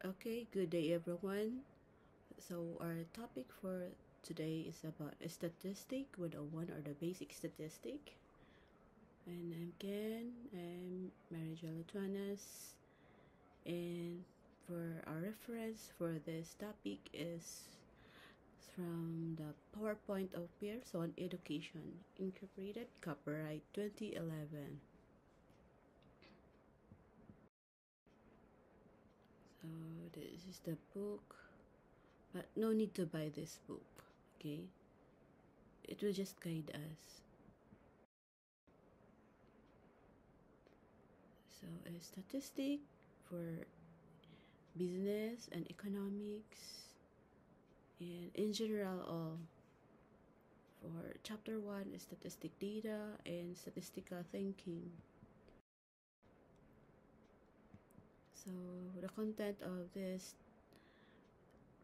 Okay, good day everyone. So our topic for today is about a statistic 101 or the basic statistic. And I'm Ken, I'm Marijo Latuanas, and for our reference for this topic is from the PowerPoint of Pearson Education Incorporated, copyright 2011. So this is the book, but no need to buy this book, okay? It will just guide us. So a statistic for business and economics, and in general all. For chapter 1 is statistic data and statistical thinking. So the content of this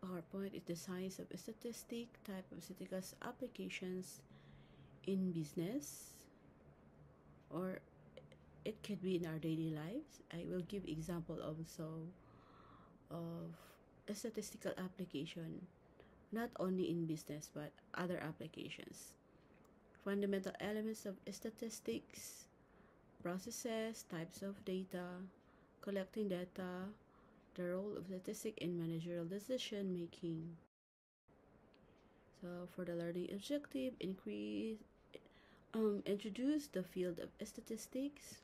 PowerPoint is the science of a statistic, type of statistical applications in business, or it could be in our daily lives. I will give example also of a statistical application, not only in business but other applications. Fundamental elements of statistics, processes, types of data, collecting data, the role of statistics in managerial decision making. So for the learning objective, introduce the field of statistics,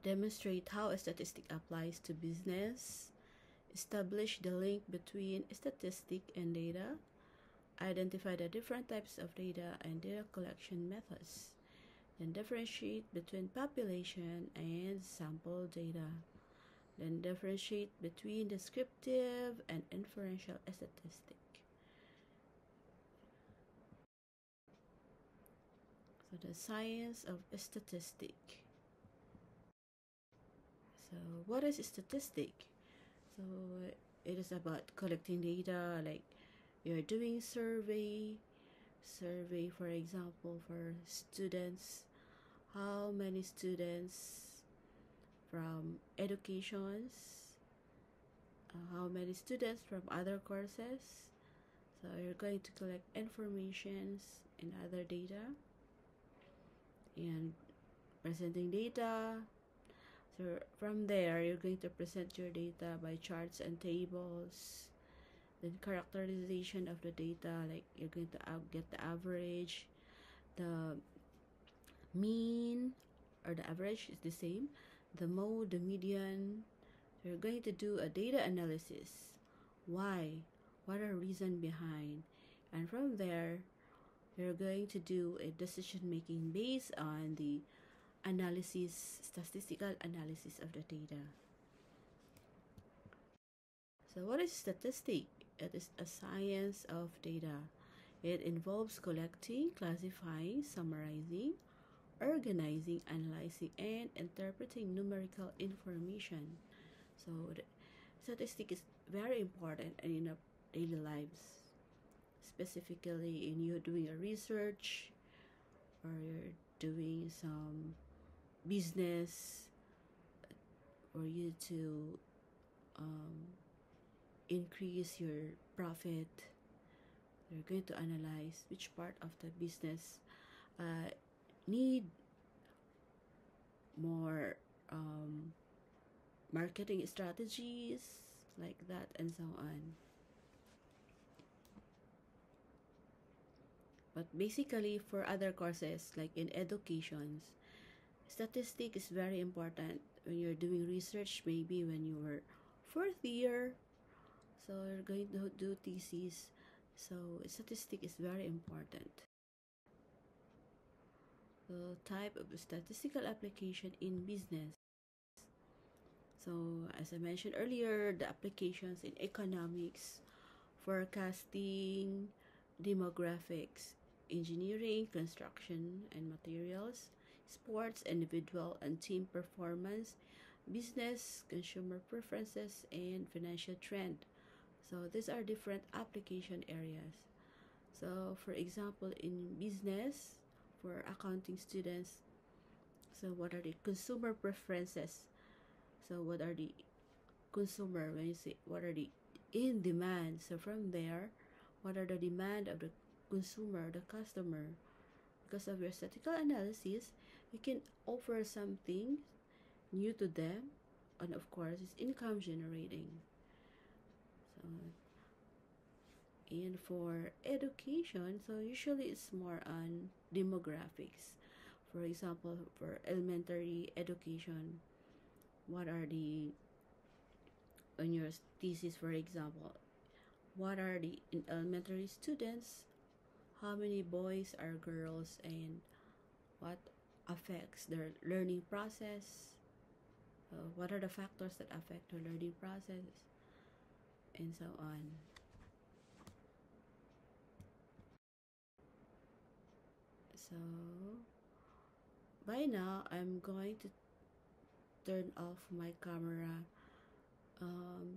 demonstrate how a statistic applies to business, establish the link between statistic and data, identify the different types of data and data collection methods, then differentiate between population and sample data, then differentiate between descriptive and inferential statistic. So the science of statistic. So what is statistic? So it is about collecting data, like you're doing survey for example for students, how many students from educations, how many students from other courses. So you're going to collect informations and other data and presenting data. So from there you're going to present your data by charts and tables, then characterization of the data, like you're going to get the average, the mean, or the average is the same, the mode, the median. So you're going to do a data analysis. Why? What are reason behind? And from there, you're going to do a decision making based on the analysis, statistical analysis of the data. So what is statistic? It is a science of data. It involves collecting, classifying, summarizing, organizing, analyzing, and interpreting numerical information. So the statistic is very important in our daily lives, specifically in you doing a research or you're doing some business, or you to increase your profit. You're going to analyze which part of the business need more marketing strategies, like that, and so on. But basically for other courses like in educations, statistic is very important when you're doing research, maybe when you were fourth year, so you're going to do thesis. So statistic is very important. The type of statistical application in business. So as I mentioned earlier, the applications in economics, forecasting, demographics, engineering, construction and materials, sports, individual and team performance, business, consumer preferences, and financial trend. So these are different application areas. So for example, in business, for accounting students, so what are the consumer preferences? So what are the consumer, when you say what are the in demand, so from there, what are the demand of the consumer, the customer? Because of your statistical analysis, you can offer something new to them, and of course, it's income generating. So, and for education, so usually it's more on demographics. For example, for elementary education, what are the on your thesis, for example, what are the in elementary students, how many boys are girls, and what affects their learning process, what are the factors that affect the learning process, and so on. So by now I'm going to turn off my camera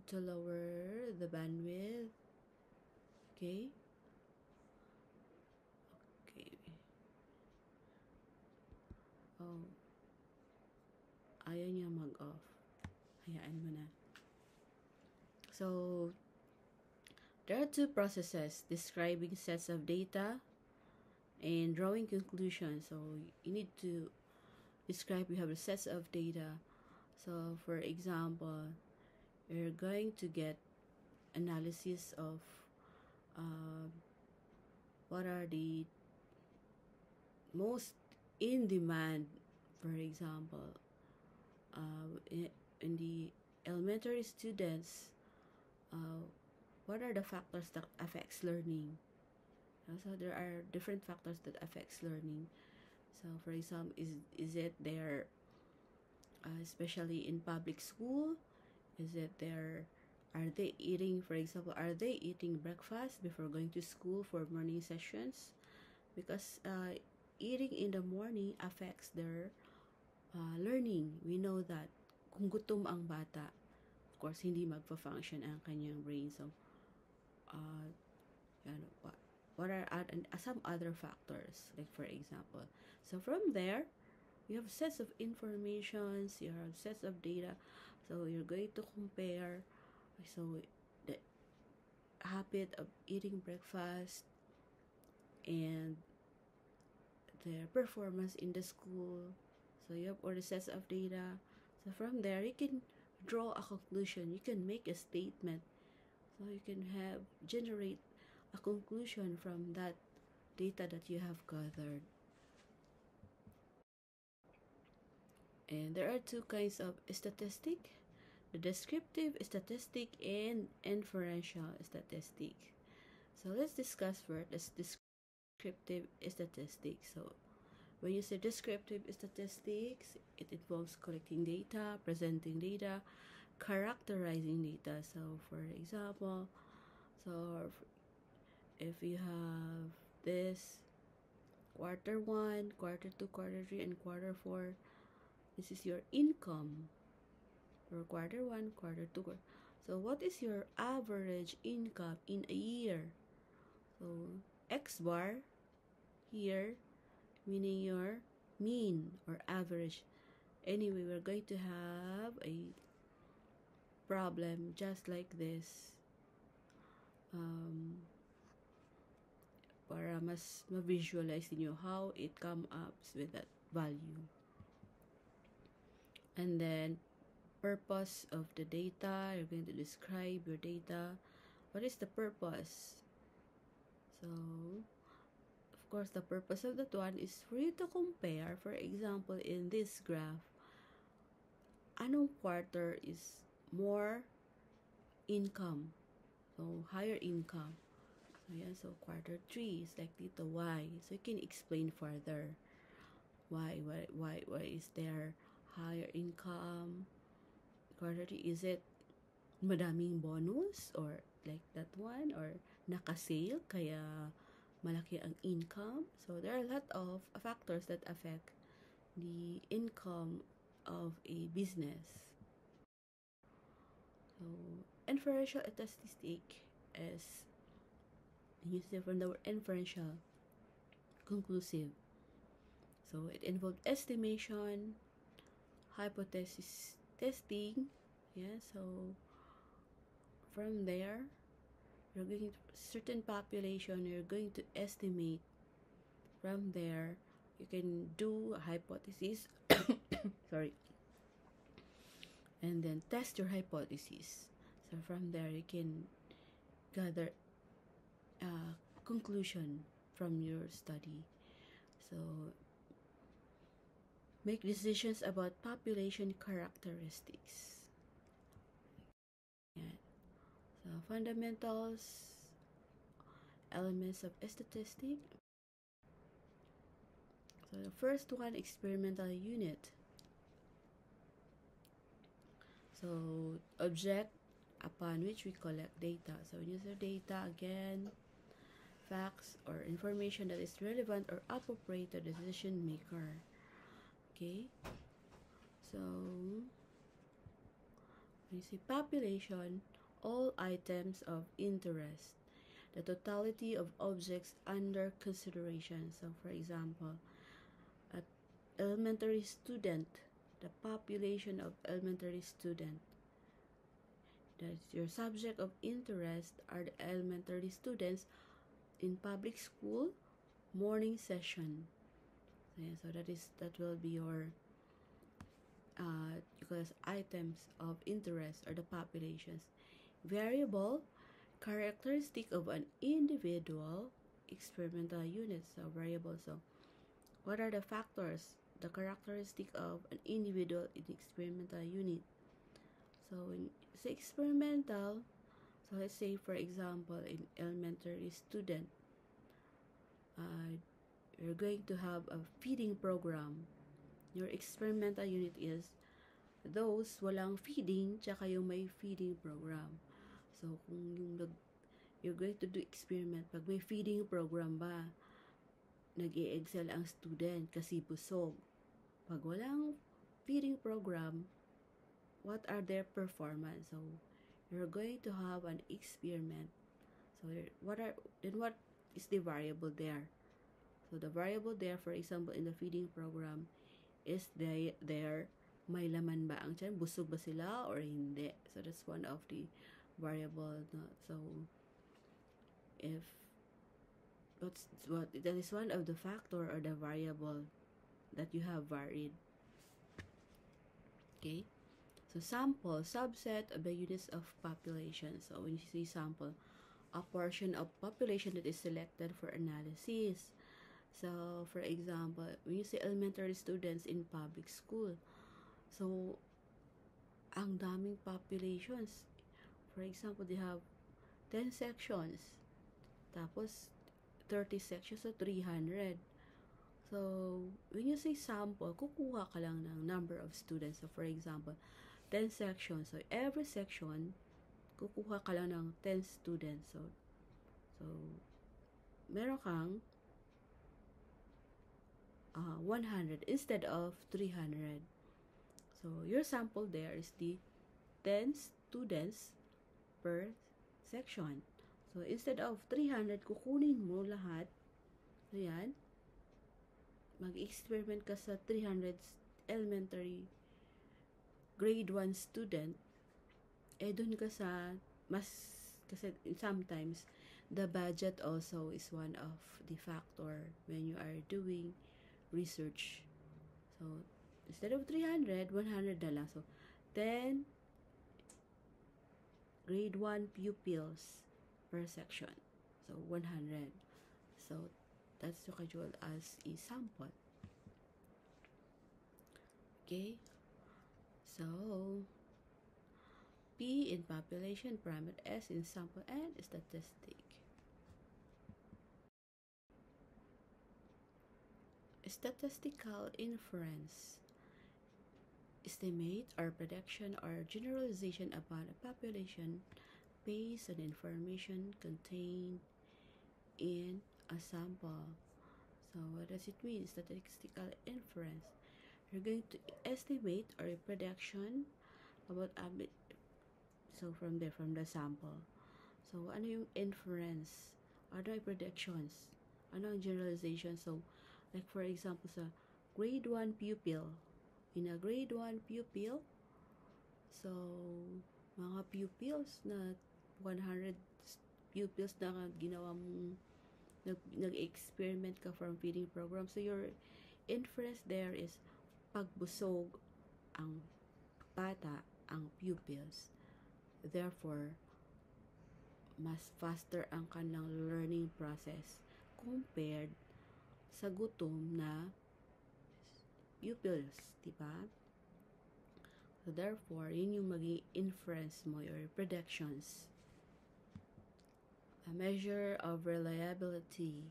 to lower the bandwidth. Okay. Okay. Oh, ayaw niya mag-off. Hayaan mo na. So, there are two processes: describing sets of data and drawing conclusions. So, you need to describe, you have a sets of data. So, for example, you're going to get analysis of what are the most in demand, for example, in the elementary students, what are the factors that affects learning? So there are different factors that affects learning. So for example, is it their especially in public school, is it their, are they eating, for example, are they eating breakfast before going to school for morning sessions? Because eating in the morning affects their learning. We know that kung gutom ang bata, of course, hindi magpa-function ang kanyang brain. So, what are some other factors, like for example. So, from there, you have sets of informations, you have sets of data. So, you're going to compare. So, the habit of eating breakfast and their performance in the school. So you have all the sets of data. So from there, you can draw a conclusion. You can make a statement. So you can generate a conclusion from that data that you have gathered. And there are two kinds of statistic: the descriptive statistic and inferential statistic. So let's discuss first the descriptive statistics. So when you say descriptive statistics, it involves collecting data, presenting data, characterizing data. So for example, so if you have this quarter 1, quarter 2, quarter 3, and quarter 4, this is your income for quarter 1, quarter 2. So what is your average income in a year? So X bar here, meaning your mean or average. Anyway, we're going to have a problem just like this para mas ma-visualize niyo how it come up with that value. And then purpose of the data, you're going to describe your data. What is the purpose? So of course, the purpose of that one is for you to compare. For example, in this graph, anong quarter is more income? So higher income. So yeah, so quarter 3 is likely to Y. So you can explain further why is there higher income? Quarter 3, is it madaming bonus or like that one, or naka-sale kaya malaki ang income? So there are a lot of factors that affect the income of a business. So inferential statistic is used from the word inferential, conclusive. So it involved estimation, hypothesis testing. Yeah, so from there, you're going to certain population, you're going to estimate. From there, you can do a hypothesis, sorry, and then test your hypothesis. So from there, you can gather a conclusion from your study. So make decisions about population characteristics. Yan. So fundamentals, elements of statistic. So the first one, experimental unit. So object upon which we collect data. So when you say data, again, facts or information that is relevant or appropriate to the decision maker. Okay, so when you say population, all items of interest, the totality of objects under consideration. So for example, an elementary student, the population of elementary student, that your subject of interest are the elementary students in public school morning session. So that will be your because items of interest or the populations. Variable, characteristic of an individual experimental unit. So variable. So what are the factors, the characteristic of an individual in experimental unit? So when you say experimental, so let's say for example in elementary student, you're going to have a feeding program. Your experimental unit is those walang feeding tsaka yung may feeding program. So kung you're going to do experiment, pag may feeding program ba, nag-i-excel ang student kasi busog. Pag walang feeding program, what are their performance? So you're going to have an experiment. So what is the variable there? So the variable there, for example, in the feeding program is there may laman ba ang tiyan? Busog ba sila or hindi? So that's one of the variable. No? So if that is one of the factor or the variable that you have varied. Okay, so sample, subset of the units of population. So when you say sample, a portion of population that is selected for analysis. So for example, when you say elementary students in public school, so ang daming populations. For example, they have 10 sections, tapos 30 sections, so 300. So when you say sample, kukuha ka lang ng number of students. So for example, 10 sections. So every section, kukuha ka lang ng 10 students. So meron kang 100 instead of 300. So your sample there is the 10 students per section. So instead of 300, kukunin mo lahat. So yan, mag-experiment ka sa 300 elementary grade 1 student. Dun ka sa mas, kasi sometimes the budget also is one of the factor when you are doing research. So instead of 300, 100 na lang. So 10 grade 1 pupils per section. So 100. So that's scheduled as a sample. Okay, so P in population, parameter S in sample, and statistic. Statistical inference, estimate or prediction or generalization about a population based on information contained in a sample. So what does it mean? Statistical inference, you're going to estimate or a prediction about a bit. So from the sample. So ano yung inference? Ano yung predictions? Ano ang generalization? So like for example sa grade 1 pupil, in a grade 1 pupil, so mga pupils na 100 pupils na ginawa mong nag-experiment ka from feeding program. So your inference there is pagbusog ang bata, ang pupils. Therefore, mas faster ang kanilang learning process compared sa gutom na pupils, diba? So therefore, yun yung maging inference mo, your predictions. A measure of reliability.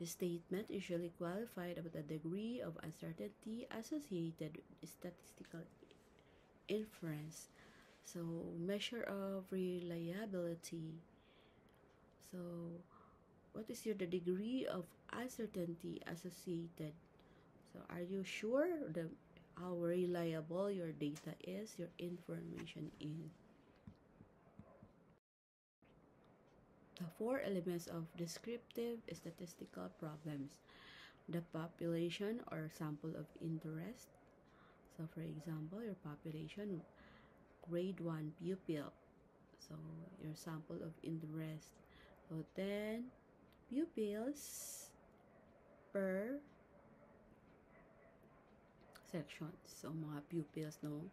The statement usually qualified about the degree of uncertainty associated with statistical inference. So, measure of reliability. So, what is the degree of uncertainty associated? So, are you sure how reliable your data is, your information is? The 4 elements of descriptive statistical problems. The population or sample of interest. So, for example, your population, grade 1 pupil. So, your sample of interest. So, 10 pupils per section. So, mga pupils, no?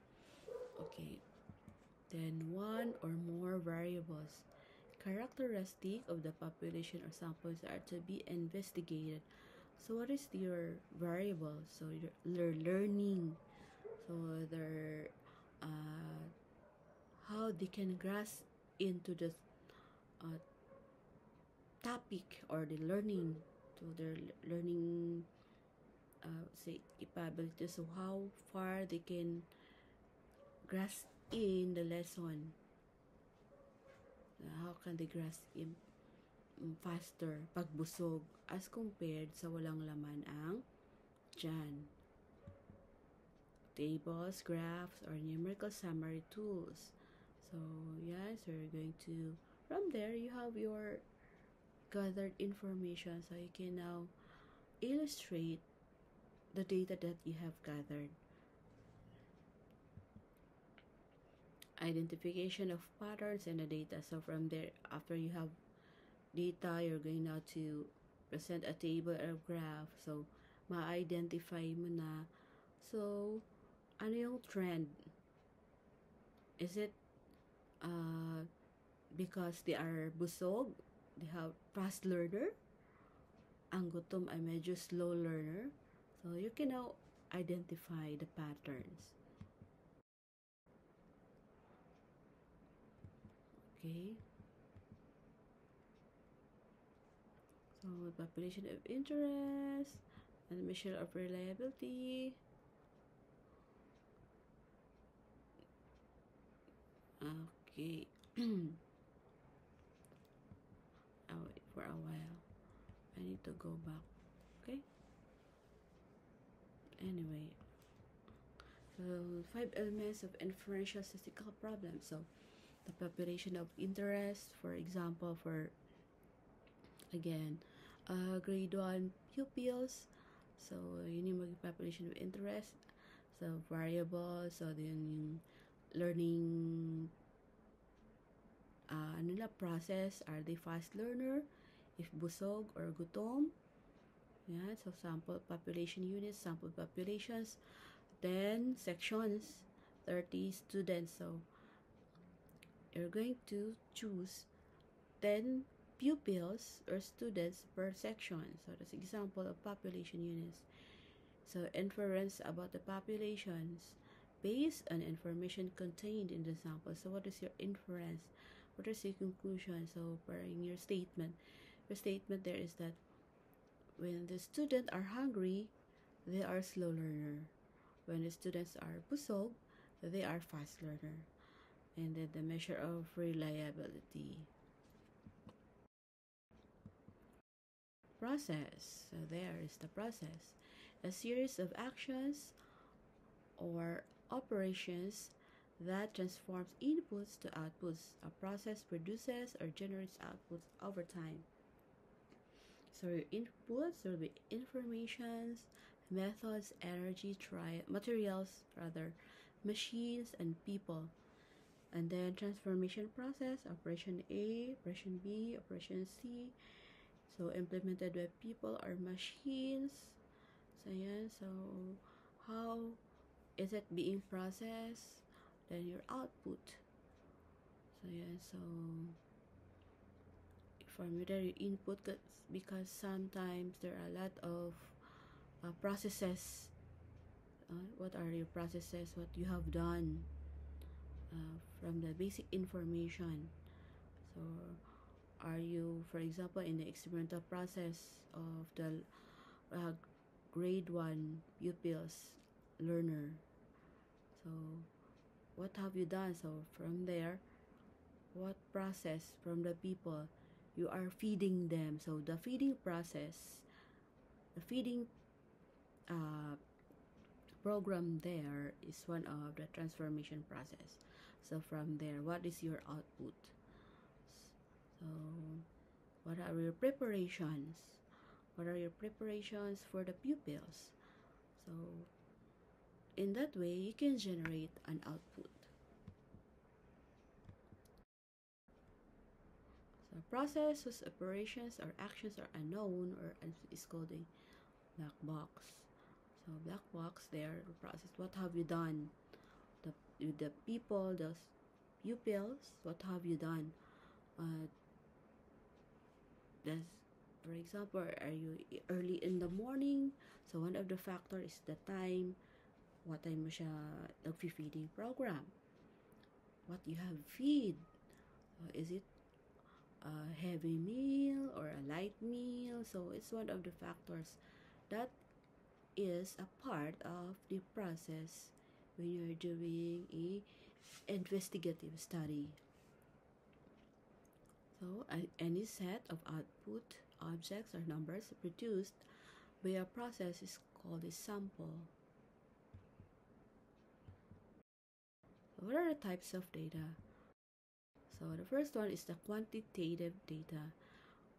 Okay. Then, 1 or more variables. Characteristic of the population or samples are to be investigated. So, what is your variable? So, your learning. So, their how they can grasp into the topic or the learning, to their learning say capability. So, how far they can grasp in the lesson. How can they grasp in faster pagbusog as compared sa walang laman ang tiyan. Tables, graphs, or numerical summary tools. So, yes, you're going to, from there, you have your gathered information. So, you can now illustrate the data that you have gathered. Identification of patterns in the data. So, from there, after you have data, you're going now to present a table or graph. So, ma-identify mo na. So, ano yung trend? Is it because they are busog, they have fast learner? Ang gutom ay medyo slow learner? So, you can now identify the patterns. Okay. So, population of interest, and measure of reliability. Okay. I'll wait for a while. I need to go back. Okay. Anyway. So, 5 elements of inferential statistical problems. So, the population of interest, for example, for, again, grade 1 pupils. So, yun yung maging population of interest. So, variable. So, yun yung learning process. Are they fast learner? If busog or gutom. Yeah, so sample population units, sample populations. Then, sections, 30 students. So, you're going to choose 10 pupils or students per section. So, that's example of population units. So, inference about the populations based on information contained in the sample. So, what is your inference? What is your conclusion? So, in your statement there is that when the students are hungry, they are slow learner. When the students are busog, they are fast learner. And then the measure of reliability. Process. So there is the process. A series of actions or operations that transforms inputs to outputs. A process produces or generates outputs over time. So your inputs will be informations, methods, energy, materials, machines, and people. And then transformation process, operation A, operation B, operation C. So implemented by people or machines. So yeah, so how is it being processed? Then your output. So yeah, so formula your input, because sometimes there are a lot of processes. What are your processes? What you have done from the basic information. So are you, for example, in the experimental process of the uh, grade 1 pupils learner? So what have you done? So from there, what process from the people you are feeding them? So the feeding process, the feeding uh, program there is one of the transformation process. So from there, what is your output? So what are your preparations? What are your preparations for the pupils? So in that way, you can generate an output. So process whose operations or actions are unknown or is called a black box. So black box there, the process. What have you done? The people, the pupils, what have you done? Uh, does, for example, are you early in the morning? So one of the factors is the time. What time mo siya nag-feeding program? What you have feed? Is it a heavy meal or a light meal? So it's one of the factors that is a part of the process when you're doing a investigative study. So any set of output objects or numbers produced by a process is called a sample. So what are the types of data? So the first one is the quantitative data,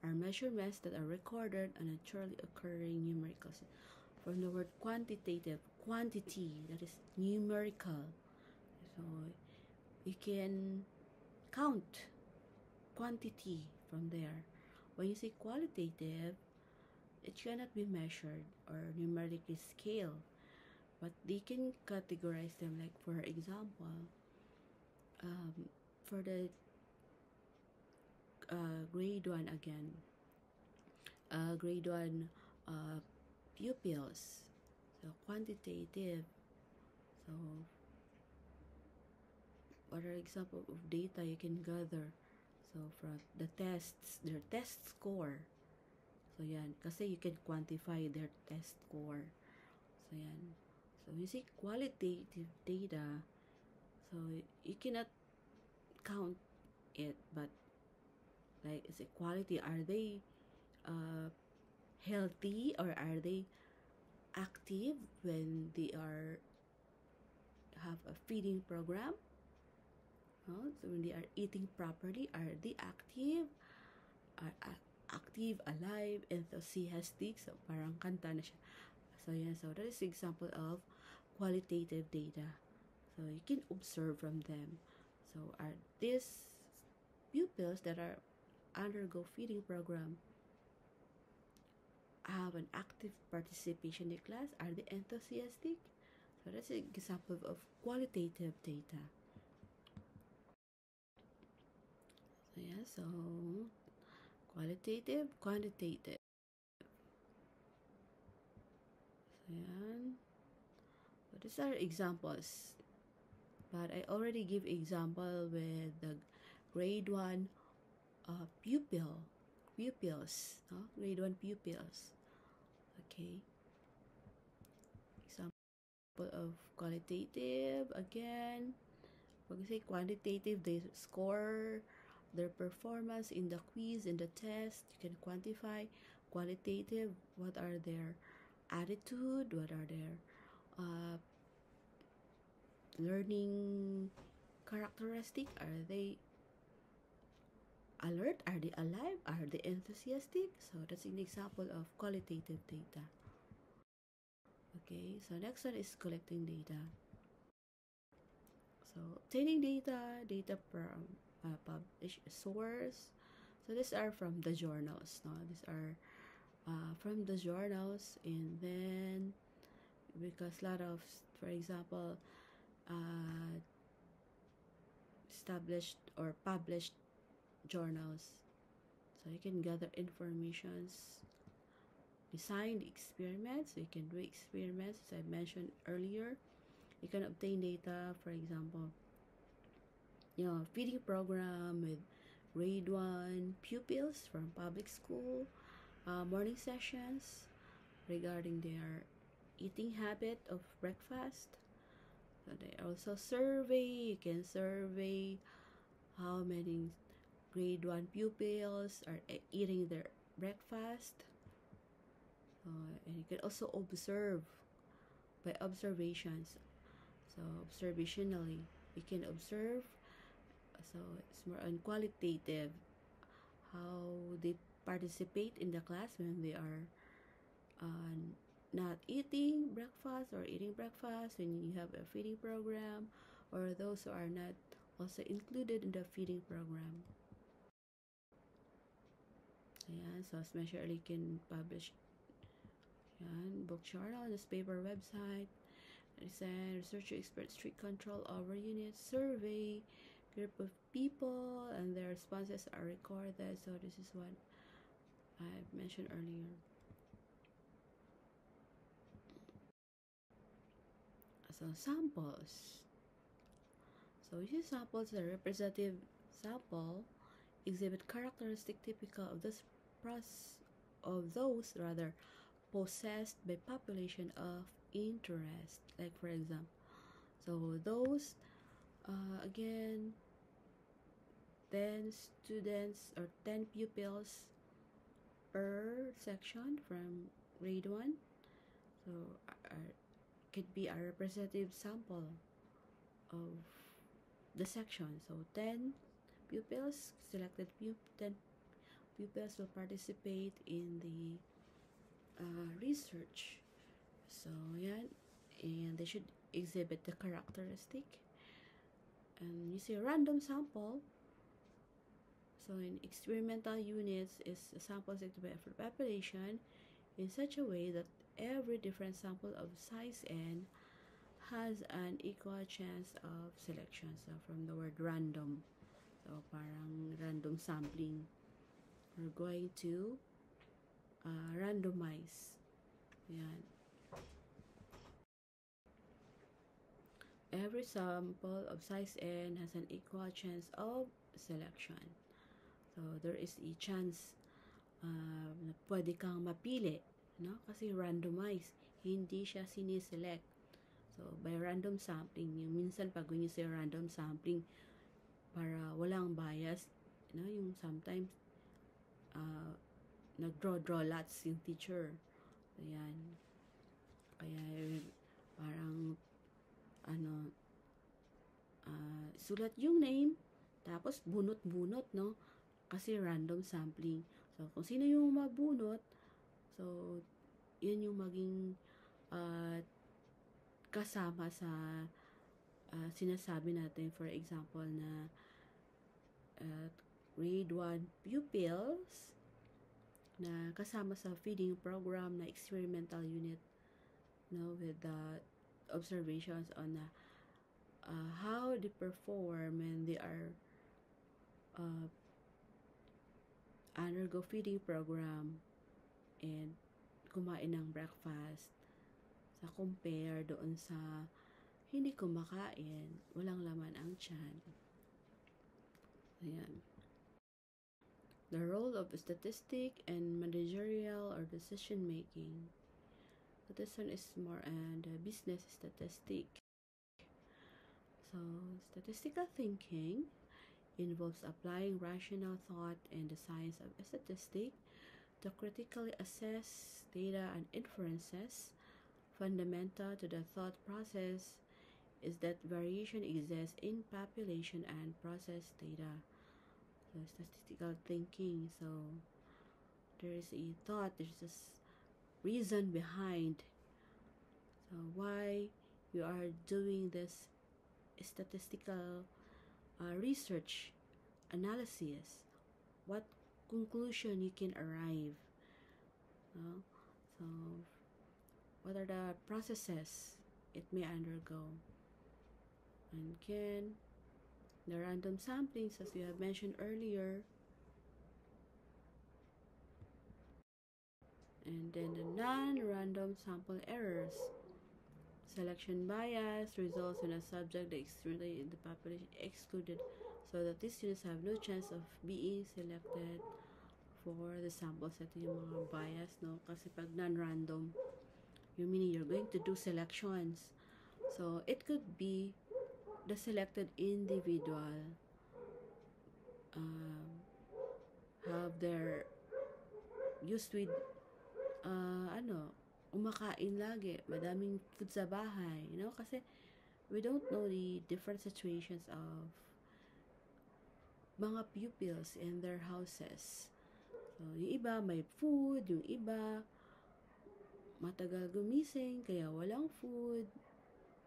are measurements that are recorded on naturally occurring numerical. From the word quantitative, quantity, that is numerical. So you can count quantity from there. When you say qualitative, it cannot be measured or numerically scaled, but they can categorize them. Like for example, for the grade 1 again, grade 1 pupils, so quantitative. So what are example of data you can gather? So from the tests, their test score. So yan, kasi you can quantify their test score. So yan. So you see qualitative data, so you cannot count it, but like is it quality? Are they healthy or are they active when they are have a feeding program? So when they are eating properly, are they active? Are active, alive, enthusiastic? So parang kanta na siya. So yeah, so that is example of qualitative data. So you can observe from them. So are these pupils that are undergo feeding program have an active participation in class? Are they enthusiastic? So that's an example of qualitative data. So yeah, so qualitative, quantitative. So yan. So these are examples. But I already give example with the grade 1 pupils, no? Grade 1 pupils. Okay. Example of qualitative, again. Pag say quantitative, they score their performance in the quiz, in the test. You can quantify. Qualitative, what are their attitude? What are their learning characteristic? Are they alert? Are they alive? Are they enthusiastic? So that's an example of qualitative data. Okay, so next one is collecting data. So obtaining data from published source. So these are from the journals. No, these are from the journals, and then because a lot of, for example, uh, established or published journals. So you can gather informations, design experiments. So you can do experiments, as I mentioned earlier. You can obtain data, for example, feeding program with grade 1 pupils from public school, morning sessions regarding their eating habit of breakfast. So they also survey. You can survey how many grade 1 pupils are eating their breakfast. And you can also observe by observations. So observationally, you can observe. So it's more on qualitative, how they participate in the class when they are not eating breakfast or eating breakfast when you have a feeding program, or those who are not also included in the feeding program. Ayan, so as mentioned earlier, you can publish book journal, newspaper website, researcher expert strict control over units, survey, group of people, and their responses are recorded. So this is what I mentioned earlier. So samples. So these samples are representative sample exhibit characteristic typical of this those possessed by population of interest. Like for example, so those again 10 students or 10 pupils per section from grade 1. So could be a representative sample of the section. So 10 pupils, selected 10 pupils will participate in the research. So yan, and they should exhibit the characteristic. And you see a random sample. So in experimental units is a sample selected by population in such a way that every different sample of size n has an equal chance of selection. So from the word random, so parang random sampling, we're going to randomize. Yan. Every sample of size n has an equal chance of selection. So there is a chance na pwede kang mapili, no? Kasi randomized, hindi siya siniselect. So by random sampling, yung minsan pag yun sa random sampling para walang bias, no? Yung sometimes nag-draw lots yung teacher. Ayan. Kaya parang sulat yung name, tapos bunot-bunot, no? Kasi random sampling. So, kung sino yung mabunot, so, yun yung maging kasama sa sinasabi natin, for example, na grade 1 pupils na kasama sa feeding program na experimental unit, no, with the observations on how they perform when they are undergo feeding program and kumain ng breakfast sa compare doon sa hindi kumakain, walang laman ang tiyan. Ayan. The role of statistic and managerial or decision making. So this one is more on the business statistic. So statistical thinking involves applying rational thought and the science of statistics to critically assess data and inferences. Fundamental to the thought process is that variation exists in population and process data. So statistical thinking, so there is a thought, there's this reason behind so why you are doing this statistical research analysis, what conclusion you can arrive. So what are the processes it may undergo, and can the random samplings, as you have mentioned earlier, and then the non-random sample errors. Selection bias results in a subject that extremely in the population excluded, so that these students have no chance of being selected for the samples. Ito yung mga bias, no? Kasi pag non-random, you meaning you're going to do selections. So it could be the selected individual have their used with umakain lagi, madaming food sa bahay, kasi we don't know the different situations of mga pupils in their houses. So, yung iba may food, yung iba matagal gumising, kaya walang food,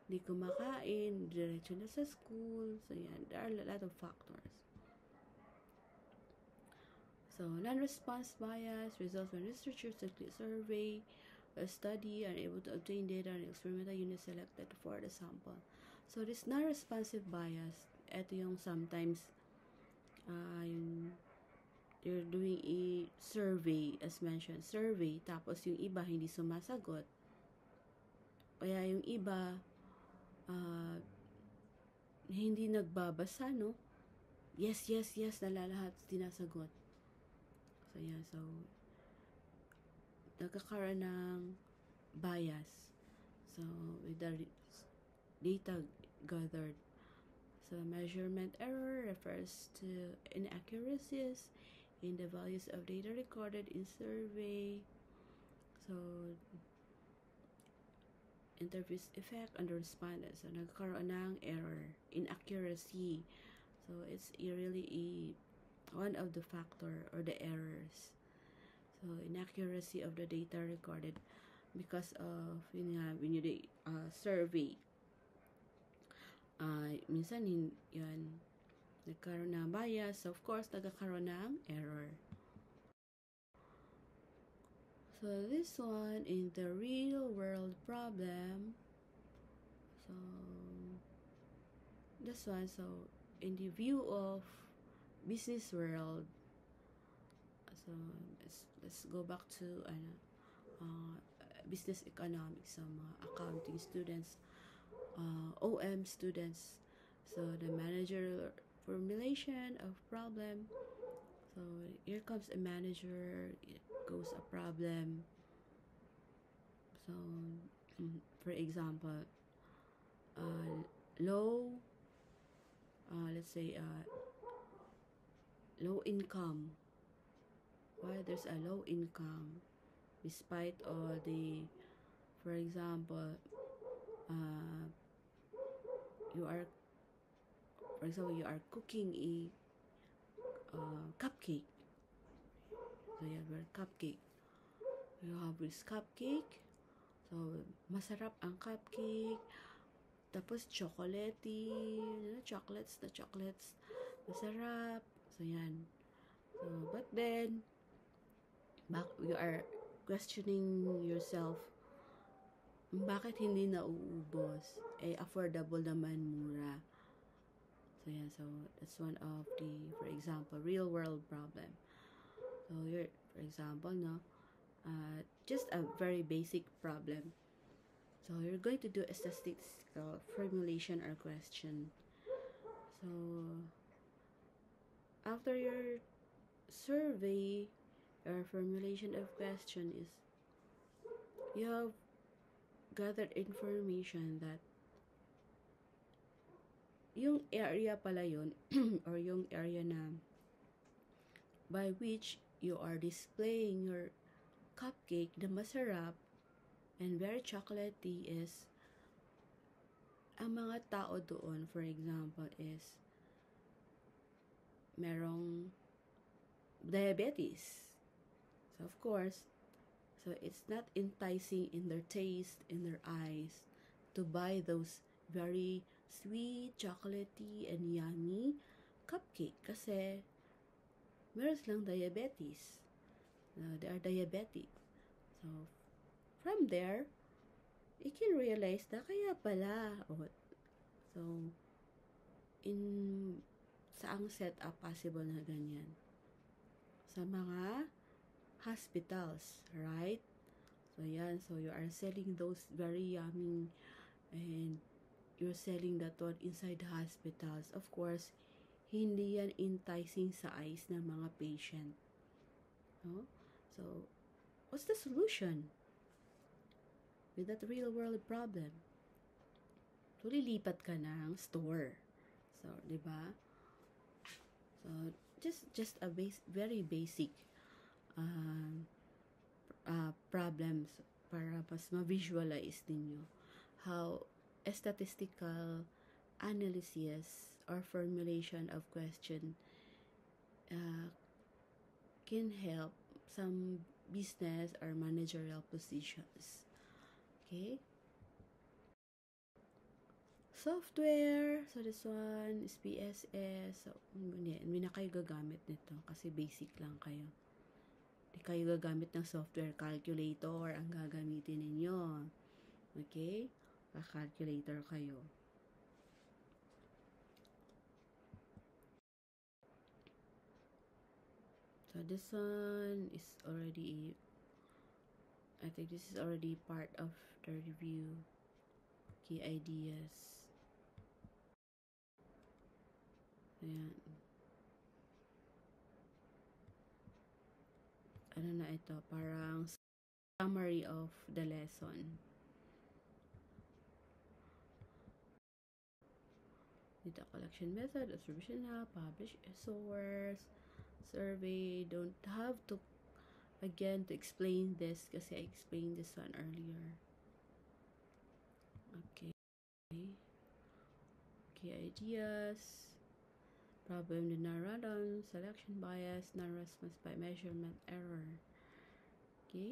di kumakain, diretso na sa school. So, yan, there are a lot of factors. So, non-response bias results when researchers survey a study are able to obtain data on experimental unit selected for the sample. So, this non-responsive bias, ito yung sometimes you're doing a survey, as mentioned, tapos yung iba hindi sumasagot. Kaya yung iba hindi nagbabasa, no? Yes, nalalahat sinasagot. So, yeah, so nagkakaroon ng bias. So, with the data gathered. So, measurement error refers to inaccuracies in the values of data recorded in survey. So, interviews effect on the respondent. So, nagkakaroon ng error, inaccuracy. So, it's really one of the factor or the errors. So, inaccuracy of the data recorded because of when you survey. Minsan yan nagkaroon ng bias, so of course nagkakaroon ng error. So this one in the real world problem. So this one, so in the view of business world. So let's go back to business economics, mga accounting students, OM students. So the managerial formulation of problem. So here comes a manager, it goes a problem. So for example, let's say low income. Why there's a low income despite all the, for example, you are cooking a cupcake. So you have a cupcake. You have this cupcake. So masarap ang cupcake. Tapos chocolatey, chocolates, masarap. So yan. So but then you are questioning yourself, bakit hindi nauubos? Affordable naman, mura. So yeah, so that's one of the, for example, real world problem. So you're, for example, just a very basic problem. So you're going to do a statistical formulation or question. So after your survey or formulation of question is, you have gathered information that yung area pala yun or yung area na by which you are displaying your cupcake na masarap and very chocolatey is ang mga tao doon, for example, is merong diabetes. So of course, so it's not enticing in their taste, in their eyes, to buy those very sweet, chocolatey, and yummy cupcake kasi meron silang diabetes. They are diabetic. So, from there, you can realize na kaya pala. So, saang setup possible na ganyan? Sa mga hospitals, right? So, yan. So, you are selling those very yummy and you're selling that one inside the hospitals. Of course, hindi yan enticing sa eyes ng mga patient. No? So, what's the solution with that real-world problem? So, lilipat ka ng store. So, di ba? So, just a very basic problems para mas ma-visualize ninyo how a statistical analysis or formulation of question can help some business or managerial positions. Okay? Software. So, this one is PSS. So, hindi na kayo gagamit nito kasi basic lang kayo. Hindi kayo gagamit ng software. Calculator ang gagamitin ninyo. Okay? Calculator kayo. So, this one is already, I think this is already part of the review. Key ideas. Ayan. Ano na ito? Parang summary of the lesson. Data collection method, observation hub, publish source, survey. Don't have to, again, to explain this kasi I explained this one earlier. Okay. Key ideas. Problem did not run on, selection bias, non-response by measurement error. Okay.